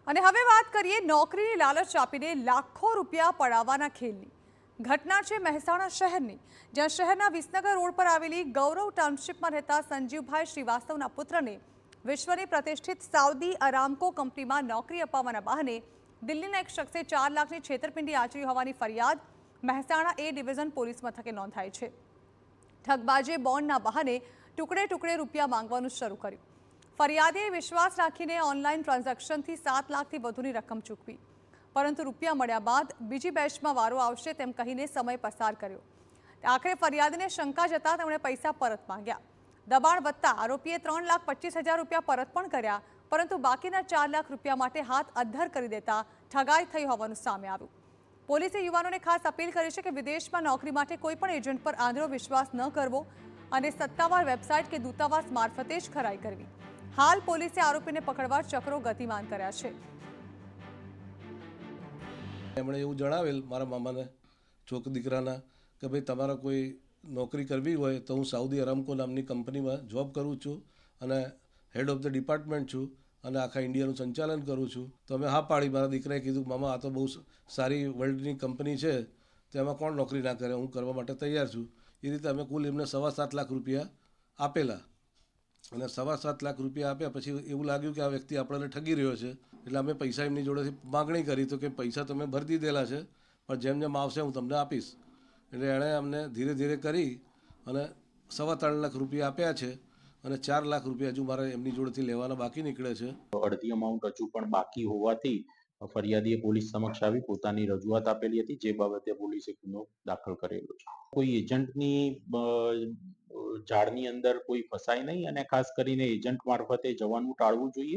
અને હવે વાત કરીએ નોકરીની લાલચ આપીને લાખો રૂપિયા પડાવવાના ખેલની. ઘટના છે મહેસાણા શહેરની, જ્યાં શહેરના વિસનગર રોડ પર આવેલી ગૌરવ ટાઉનશીપમાં રહેતા સંજીવભાઈ શ્રીવાસ્તવના પુત્રને વિશ્વની પ્રતિષ્ઠિત સાઉદી અરામકો કંપનીમાં નોકરી અપાવવાના બહાને દિલ્હીના એક શખ્સે 4 લાખની છેતરપિંડી આચરી હોવાની ફરિયાદ મહેસાણા એ ડિવિઝન પોલીસ મથકે નોંધાઈ છે. ઠગબાજે બોન્ડના બહાને ટુકડે ટુકડે રૂપિયા માંગવાનું શરૂ કર્યું. ફરિયાદીએ વિશ્વાસ રાખીને ઓનલાઈન ટ્રાન્ઝેક્શનથી 7 લાખથી વધુની રકમ ચૂકવી, પરંતુ રૂપિયા મળ્યા બાદ બીજી બેચમાં વારો આવશે તેમ કહીને સમય પસાર કર્યો. આખરે ફરિયાદીને શંકા જતા તેમણે પૈસા પરત માંગ્યા. દબાણ વધતા આરોપીએ 3,25,000 રૂપિયા પરત પણ કર્યા, પરંતુ બાકીના 4 લાખ રૂપિયા માટે હાથ અદ્ધર કરી દેતા ઠગાઈ થઈ હોવાનું સામે આવ્યું. પોલીસે યુવાનોને ખાસ અપીલ કરી છે કે વિદેશમાં નોકરી માટે કોઈ પણ એજન્ટ પર આંધળો વિશ્વાસ ન કરવો અને સત્તાવાર વેબસાઇટ કે દૂતાવાસ મારફતે જ ખરાઈ કરવી. હાલ પોલીસે આરોપીને પકડવા ચક્રો ગતિમાન કર્યા છે. એમણે એવું જણાવેલ મારા મામાને દીકરાના કે ભાઈ તમારે કોઈ નોકરી કરવી હોય તો હું સાઉદી અરામકો નામની કંપનીમાં જોબ કરું છું અને હેડ ઓફ ધ ડિપાર્ટમેન્ટ છું અને આખા ઇન્ડિયાનું સંચાલન કરું છું. તો અમે હા પાડી. મારા દીકરાએ કીધું મામા આ તો બહુ સારી વર્લ્ડની કંપની છે, તેમાં કોણ નોકરી ના કરે, હું કરવા માટે તૈયાર છું. એ રીતે અમે કુલ એમને 7.25 લાખ રૂપિયા આપેલા અને 7.25 લાખ રૂપિયા આપ્યા પછી એવું લાગ્યું કે આ વ્યક્તિ આપણને ઠગી રહ્યો છે, એટલે અમે પૈસા એમની જોડેથી માગણી કરી તો કે પૈસા તમે ભરી દીધેલા છે, પણ જેમ જેમ આવશે હું તમને આપીશ. એટલે એણે અમને ધીરે ધીરે કરી અને 3.25 લાખ રૂપિયા આપ્યા છે અને 4 લાખ રૂપિયા હજુ મારે એમની જોડેથી લેવાના બાકી નીકળે છે. અડધી અમાઉન્ટ હજુ પણ બાકી હોવાથી ફરિયાદીએ પોલીસ સમક્ષ આવી પોતાની રજૂઆત આપેલી હતી, જે બાબતે પોલીસે ગુનો દાખલ કરેલો છે. કોઈ એજન્ટની જાળની અંદર કોઈ ફસાય નહીં અને ખાસ કરીને એજન્ટ મારફતે જવાનું ટાળવું જોઈએ.